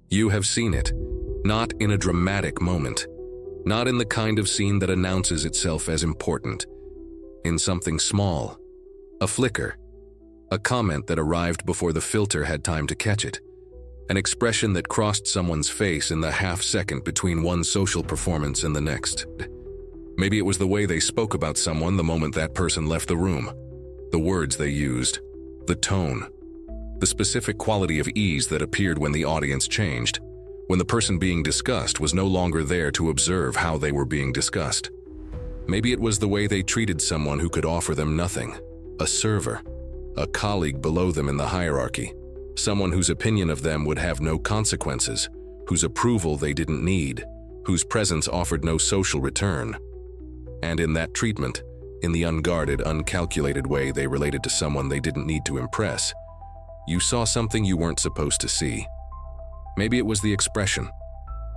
You have seen it, not in a dramatic moment, not in the kind of scene that announces itself as important, in something small, a flicker, a comment that arrived before the filter had time to catch it, an expression that crossed someone's face in the half-second between one social performance and the next. Maybe it was the way they spoke about someone the moment that person left the room, the words they used, the tone, the specific quality of ease that appeared when the audience changed, when the person being discussed was no longer there to observe how they were being discussed. Maybe it was the way they treated someone who could offer them nothing, a server, a colleague below them in the hierarchy, someone whose opinion of them would have no consequences, whose approval they didn't need, whose presence offered no social return. And in that treatment, in the unguarded, uncalculated way they related to someone they didn't need to impress, you saw something you weren't supposed to see. Maybe it was the expression,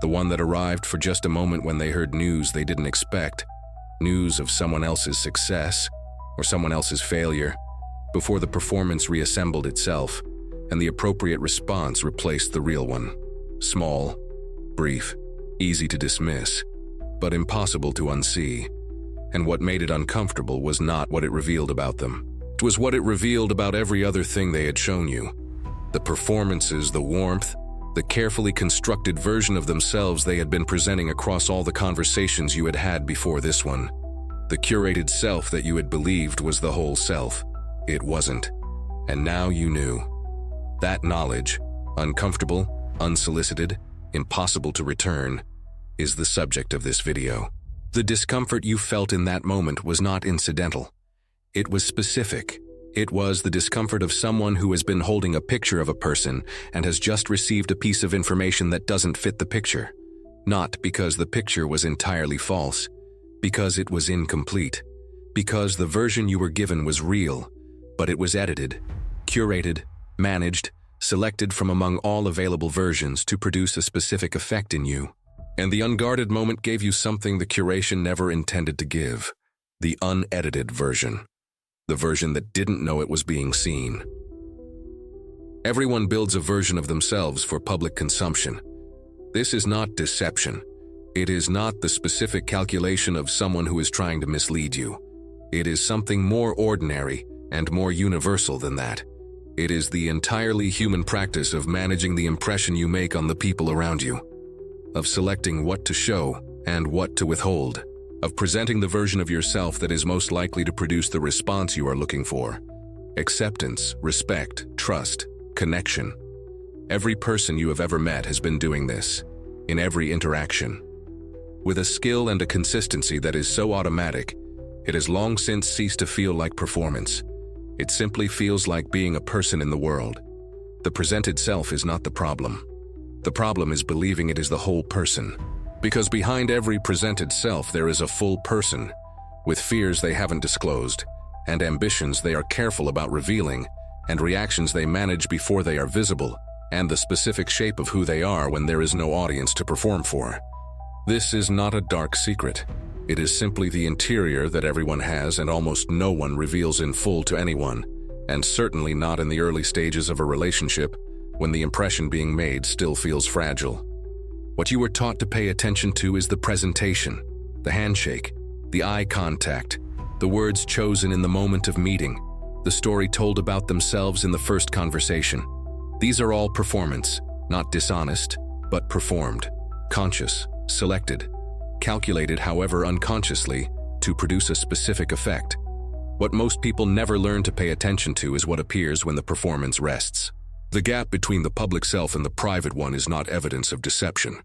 the one that arrived for just a moment when they heard news they didn't expect, news of someone else's success or someone else's failure, before the performance reassembled itself and the appropriate response replaced the real one. Small, brief, easy to dismiss, but impossible to unsee. And what made it uncomfortable was not what it revealed about them. It was what it revealed about every other thing they had shown you. The performances, the warmth, the carefully constructed version of themselves they had been presenting across all the conversations you had had before this one. The curated self that you had believed was the whole self. It wasn't. And now you knew. That knowledge, uncomfortable, unsolicited, impossible to return, is the subject of this video. The discomfort you felt in that moment was not incidental. It was specific. It was the discomfort of someone who has been holding a picture of a person and has just received a piece of information that doesn't fit the picture. Not because the picture was entirely false, because it was incomplete, because the version you were given was real, but it was edited, curated, managed, selected from among all available versions to produce a specific effect in you. And the unguarded moment gave you something the curation never intended to give, the unedited version. The version that didn't know it was being seen. Everyone builds a version of themselves for public consumption. This is not deception. It is not the specific calculation of someone who is trying to mislead you. It is something more ordinary and more universal than that. It is the entirely human practice of managing the impression you make on the people around you, of selecting what to show and what to withhold, of presenting the version of yourself that is most likely to produce the response you are looking for. Acceptance, respect, trust, connection. Every person you have ever met has been doing this, in every interaction. With a skill and a consistency that is so automatic, it has long since ceased to feel like performance. It simply feels like being a person in the world. The presented self is not the problem. The problem is believing it is the whole person. Because behind every presented self there is a full person, with fears they haven't disclosed, and ambitions they are careful about revealing, and reactions they manage before they are visible, and the specific shape of who they are when there is no audience to perform for. This is not a dark secret. It is simply the interior that everyone has and almost no one reveals in full to anyone, and certainly not in the early stages of a relationship, when the impression being made still feels fragile. What you were taught to pay attention to is the presentation, the handshake, the eye contact, the words chosen in the moment of meeting, the story told about themselves in the first conversation. These are all performance, not dishonest, but performed, conscious, selected, calculated however unconsciously to produce a specific effect. What most people never learn to pay attention to is what appears when the performance rests. The gap between the public self and the private one is not evidence of deception.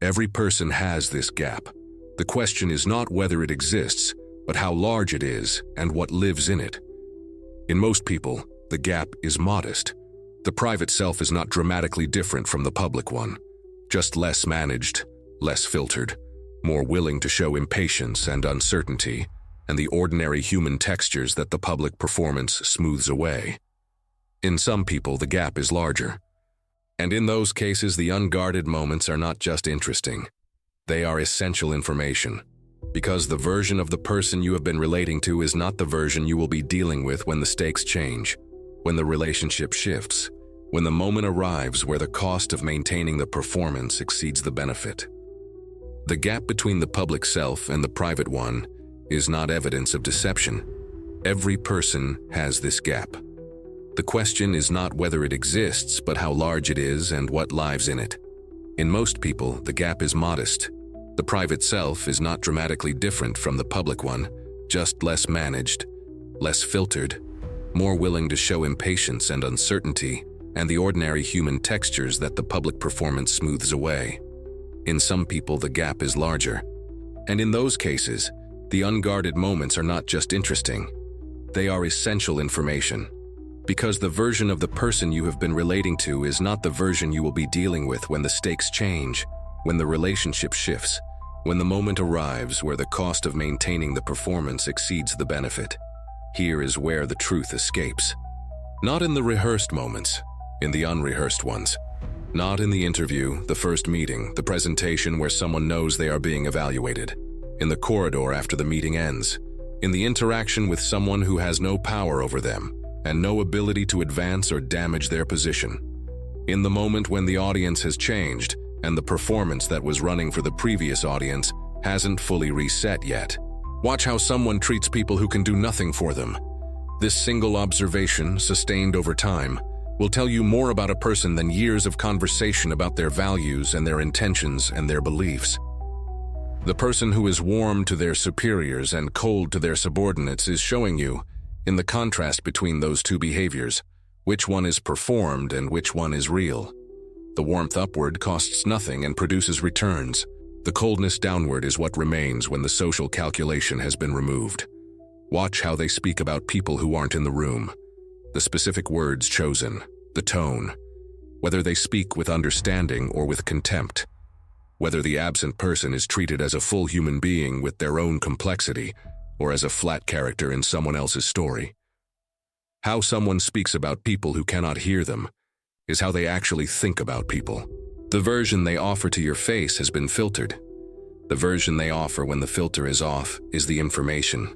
Every person has this gap. The question is not whether it exists, but how large it is and what lives in it. In most people, the gap is modest. The private self is not dramatically different from the public one, just less managed, less filtered, more willing to show impatience and uncertainty, and the ordinary human textures that the public performance smooths away. In some people, the gap is larger. And in those cases, the unguarded moments are not just interesting. They are essential information, because the version of the person you have been relating to is not the version you will be dealing with when the stakes change, when the relationship shifts, when the moment arrives where the cost of maintaining the performance exceeds the benefit. The gap between the public self and the private one is not evidence of deception. Every person has this gap. The question is not whether it exists, but how large it is and what lives in it. In most people, the gap is modest. The private self is not dramatically different from the public one, just less managed, less filtered, more willing to show impatience and uncertainty, and the ordinary human textures that the public performance smooths away. In some people, the gap is larger. And in those cases, the unguarded moments are not just interesting. They are essential information. Because the version of the person you have been relating to is not the version you will be dealing with when the stakes change, when the relationship shifts, when the moment arrives where the cost of maintaining the performance exceeds the benefit. Here is where the truth escapes. Not in the rehearsed moments, in the unrehearsed ones. Not in the interview, the first meeting, the presentation where someone knows they are being evaluated. In the corridor after the meeting ends. In the interaction with someone who has no power over them and no ability to advance or damage their position. In the moment when the audience has changed and the performance that was running for the previous audience hasn't fully reset yet. Watch how someone treats people who can do nothing for them. This single observation, sustained over time, will tell you more about a person than years of conversation about their values and their intentions and their beliefs. The person who is warm to their superiors and cold to their subordinates is showing you, in the contrast between those two behaviors, which one is performed and which one is real. The warmth upward costs nothing and produces returns. The coldness downward is what remains when the social calculation has been removed. Watch how they speak about people who aren't in the room. The specific words chosen, the tone, whether they speak with understanding or with contempt, whether the absent person is treated as a full human being with their own complexity or as a flat character in someone else's story. How someone speaks about people who cannot hear them is how they actually think about people. The version they offer to your face has been filtered. The version they offer when the filter is off is the information.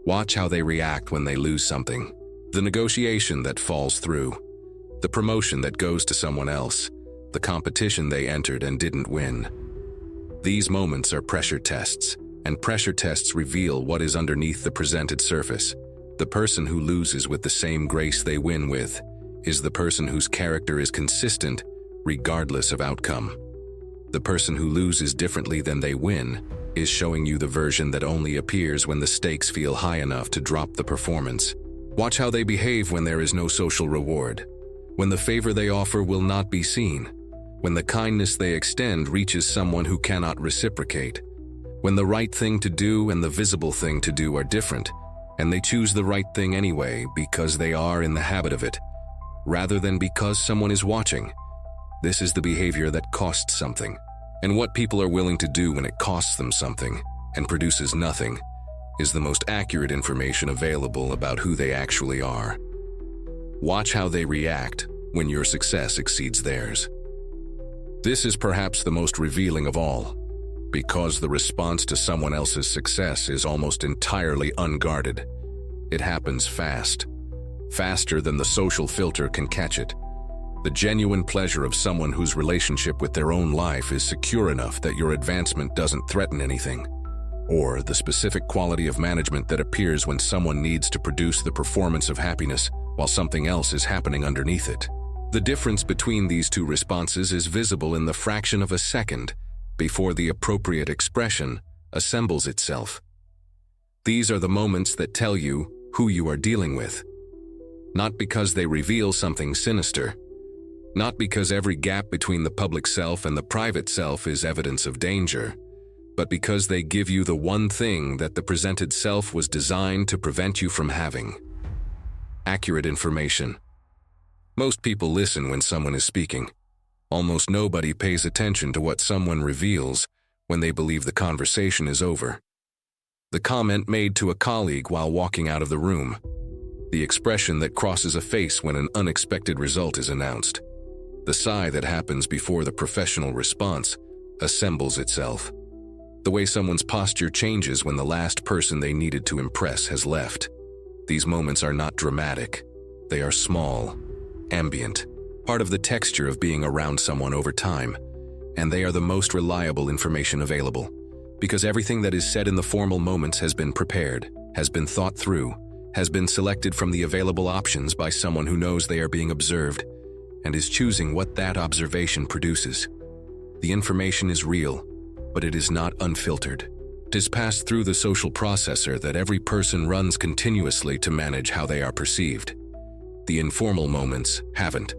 Watch how they react when they lose something. The negotiation that falls through. The promotion that goes to someone else. The competition they entered and didn't win. These moments are pressure tests, and pressure tests reveal what is underneath the presented surface. The person who loses with the same grace they win with is the person whose character is consistent regardless of outcome. The person who loses differently than they win is showing you the version that only appears when the stakes feel high enough to drop the performance. Watch how they behave when there is no social reward, when the favor they offer will not be seen, when the kindness they extend reaches someone who cannot reciprocate, when the right thing to do and the visible thing to do are different, and they choose the right thing anyway because they are in the habit of it, rather than because someone is watching. This is the behavior that costs something, and what people are willing to do when it costs them something and produces nothing is the most accurate information available about who they actually are. Watch how they react when your success exceeds theirs. This is perhaps the most revealing of all, because the response to someone else's success is almost entirely unguarded. It happens fast, faster than the social filter can catch it. The genuine pleasure of someone whose relationship with their own life is secure enough that your advancement doesn't threaten anything, or the specific quality of management that appears when someone needs to produce the performance of happiness while something else is happening underneath it. The difference between these two responses is visible in the fraction of a second before the appropriate expression assembles itself. These are the moments that tell you who you are dealing with. Not because they reveal something sinister, not because every gap between the public self and the private self is evidence of danger, but because they give you the one thing that the presented self was designed to prevent you from having: accurate information. Most people listen when someone is speaking. Almost nobody pays attention to what someone reveals when they believe the conversation is over. The comment made to a colleague while walking out of the room. The expression that crosses a face when an unexpected result is announced. The sigh that happens before the professional response assembles itself. The way someone's posture changes when the last person they needed to impress has left. These moments are not dramatic. They are small, ambient, part of the texture of being around someone over time, and they are the most reliable information available, because everything that is said in the formal moments has been prepared, has been thought through, has been selected from the available options by someone who knows they are being observed and is choosing what that observation produces. The information is real, but it is not unfiltered. It is passed through the social processor that every person runs continuously to manage how they are perceived. The informal moments haven't.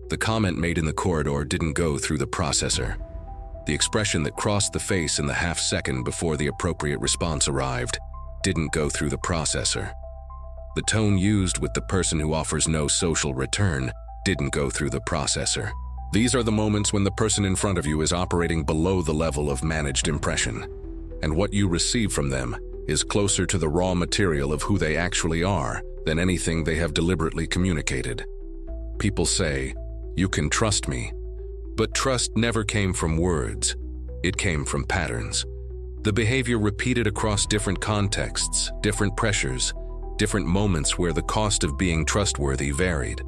The comment made in the corridor didn't go through the processor. The expression that crossed the face in the half-second before the appropriate response arrived didn't go through the processor. The tone used with the person who offers no social return didn't go through the processor. These are the moments when the person in front of you is operating below the level of managed impression, and what you receive from them is closer to the raw material of who they actually are than anything they have deliberately communicated. People say, "You can trust me." But trust never came from words. It came from patterns. The behavior repeated across different contexts, different pressures, different moments where the cost of being trustworthy varied.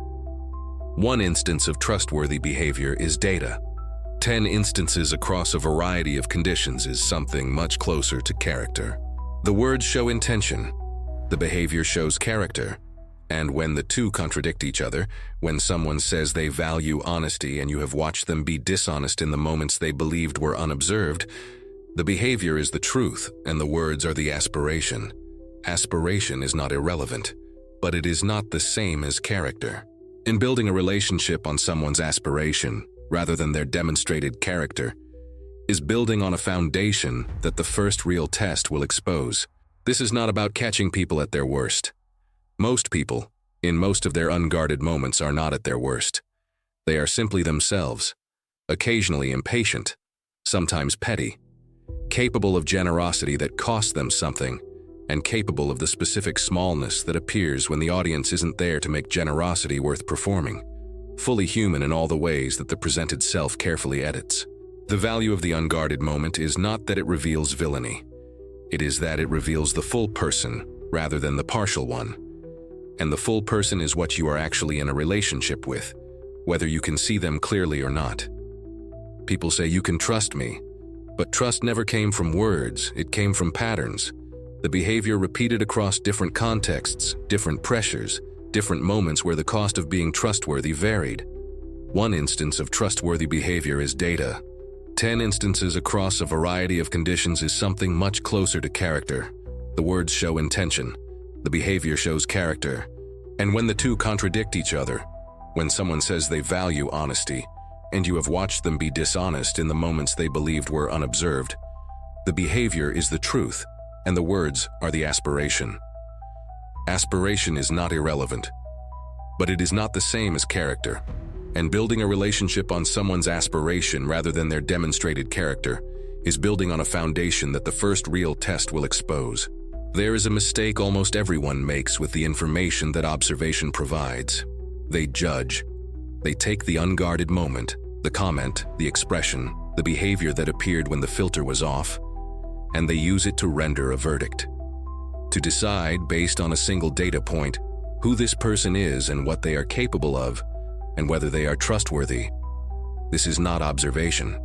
One instance of trustworthy behavior is data. 10 instances across a variety of conditions is something much closer to character. The words show intention. The behavior shows character. And when the two contradict each other, when someone says they value honesty and you have watched them be dishonest in the moments they believed were unobserved, the behavior is the truth and the words are the aspiration. Aspiration is not irrelevant, but it is not the same as character. In building a relationship on someone's aspiration, rather than their demonstrated character, is building on a foundation that the first real test will expose. This is not about catching people at their worst. Most people, in most of their unguarded moments, are not at their worst. They are simply themselves, occasionally impatient, sometimes petty, capable of generosity that costs them something, and capable of the specific smallness that appears when the audience isn't there to make generosity worth performing. Fully human in all the ways that the presented self carefully edits. The value of the unguarded moment is not that it reveals villainy. It is that it reveals the full person rather than the partial one. And the full person is what you are actually in a relationship with, whether you can see them clearly or not. People say, "You can trust me," but trust never came from words, it came from patterns. The behavior repeated across different contexts, different pressures, different moments where the cost of being trustworthy varied. One instance of trustworthy behavior is data. 10 instances across a variety of conditions is something much closer to character. The words show intention. The behavior shows character. And when the two contradict each other, when someone says they value honesty, and you have watched them be dishonest in the moments they believed were unobserved, the behavior is the truth, and the words are the aspiration. Aspiration is not irrelevant, but it is not the same as character. And building a relationship on someone's aspiration rather than their demonstrated character is building on a foundation that the first real test will expose. There is a mistake almost everyone makes with the information that observation provides. They judge. They take the unguarded moment, the comment, the expression, the behavior that appeared when the filter was off, and they use it to render a verdict. To decide, based on a single data point, who this person is and what they are capable of, and whether they are trustworthy. This is not observation.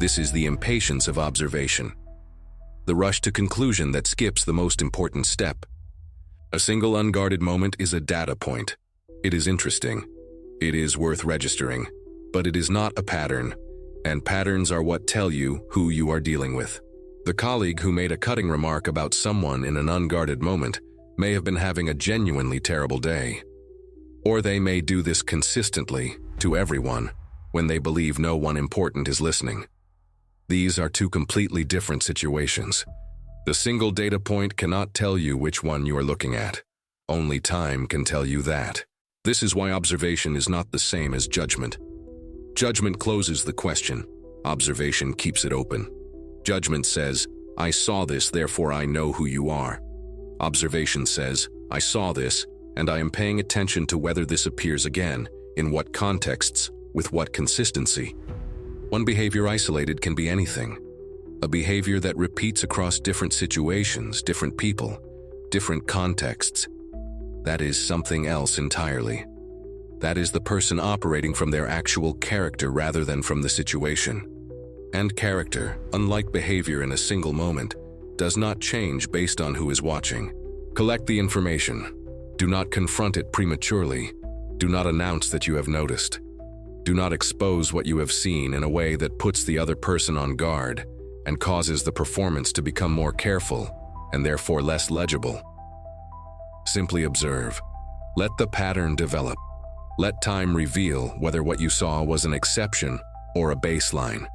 This is the impatience of observation. The rush to conclusion that skips the most important step. A single unguarded moment is a data point. It is interesting. It is worth registering, but it is not a pattern, and patterns are what tell you who you are dealing with. The colleague who made a cutting remark about someone in an unguarded moment may have been having a genuinely terrible day. Or they may do this consistently, to everyone, when they believe no one important is listening. These are two completely different situations. The single data point cannot tell you which one you are looking at. Only time can tell you that. This is why observation is not the same as judgment. Judgment closes the question. Observation keeps it open. Judgment says, "I saw this, therefore I know who you are." Observation says, "I saw this, and I am paying attention to whether this appears again, in what contexts, with what consistency." One behavior isolated can be anything. A behavior that repeats across different situations, different people, different contexts. That is something else entirely. That is the person operating from their actual character rather than from the situation. And character, unlike behavior in a single moment, does not change based on who is watching. Collect the information. Do not confront it prematurely. Do not announce that you have noticed. Do not expose what you have seen in a way that puts the other person on guard and causes the performance to become more careful and therefore less legible. Simply observe. Let the pattern develop. Let time reveal whether what you saw was an exception or a baseline.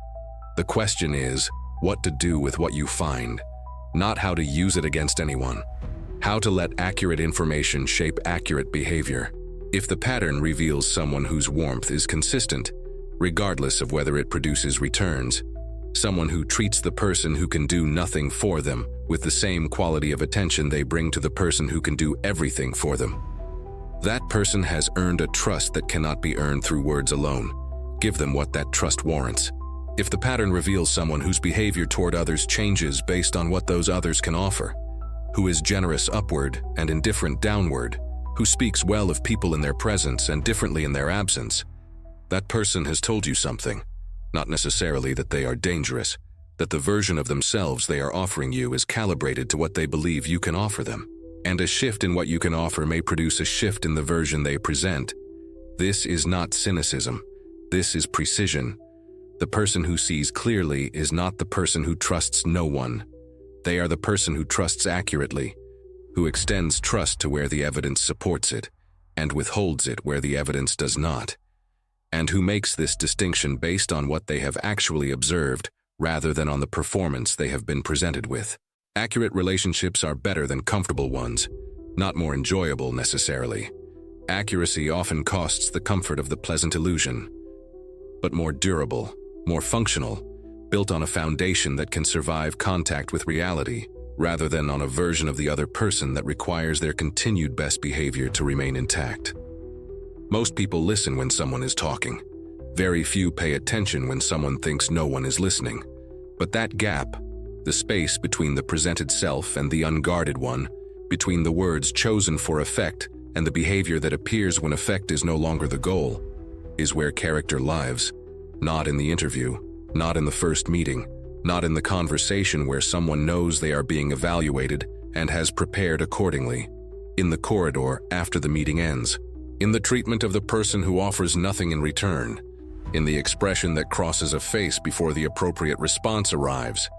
The question is what to do with what you find, not how to use it against anyone. How to let accurate information shape accurate behavior. If the pattern reveals someone whose warmth is consistent, regardless of whether it produces returns, someone who treats the person who can do nothing for them with the same quality of attention they bring to the person who can do everything for them, that person has earned a trust that cannot be earned through words alone. Give them what that trust warrants. If the pattern reveals someone whose behavior toward others changes based on what those others can offer, who is generous upward and indifferent downward, who speaks well of people in their presence and differently in their absence, that person has told you something. Not necessarily that they are dangerous, that the version of themselves they are offering you is calibrated to what they believe you can offer them. And a shift in what you can offer may produce a shift in the version they present. This is not cynicism. This is precision. The person who sees clearly is not the person who trusts no one. They are the person who trusts accurately, who extends trust to where the evidence supports it, and withholds it where the evidence does not, and who makes this distinction based on what they have actually observed rather than on the performance they have been presented with. Accurate relationships are better than comfortable ones, not more enjoyable necessarily. Accuracy often costs the comfort of the pleasant illusion, but more durable, more functional, built on a foundation that can survive contact with reality, rather than on a version of the other person that requires their continued best behavior to remain intact. Most people listen when someone is talking. Very few pay attention when someone thinks no one is listening. But that gap, the space between the presented self and the unguarded one, between the words chosen for effect and the behavior that appears when effect is no longer the goal, is where character lives. Not in the interview, not in the first meeting, not in the conversation where someone knows they are being evaluated and has prepared accordingly. In the corridor after the meeting ends. In the treatment of the person who offers nothing in return. In the expression that crosses a face before the appropriate response arrives.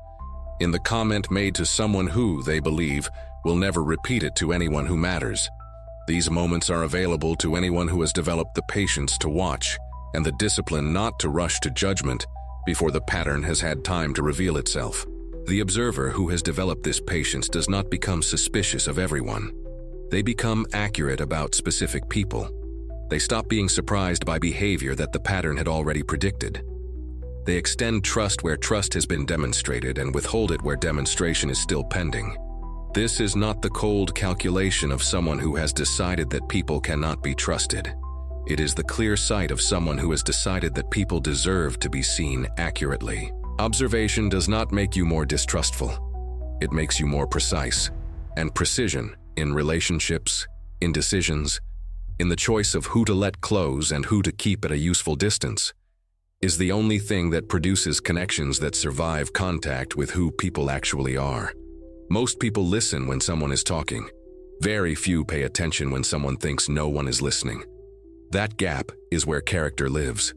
In the comment made to someone who, they believe, will never repeat it to anyone who matters. These moments are available to anyone who has developed the patience to watch and the discipline not to rush to judgment before the pattern has had time to reveal itself. The observer who has developed this patience does not become suspicious of everyone. They become accurate about specific people. They stop being surprised by behavior that the pattern had already predicted. They extend trust where trust has been demonstrated and withhold it where demonstration is still pending. This is not the cold calculation of someone who has decided that people cannot be trusted. It is the clear sight of someone who has decided that people deserve to be seen accurately. Observation does not make you more distrustful. It makes you more precise. And precision, in relationships, in decisions, in the choice of who to let close and who to keep at a useful distance, is the only thing that produces connections that survive contact with who people actually are. Most people listen when someone is talking. Very few pay attention when someone thinks no one is listening. That gap is where character lives.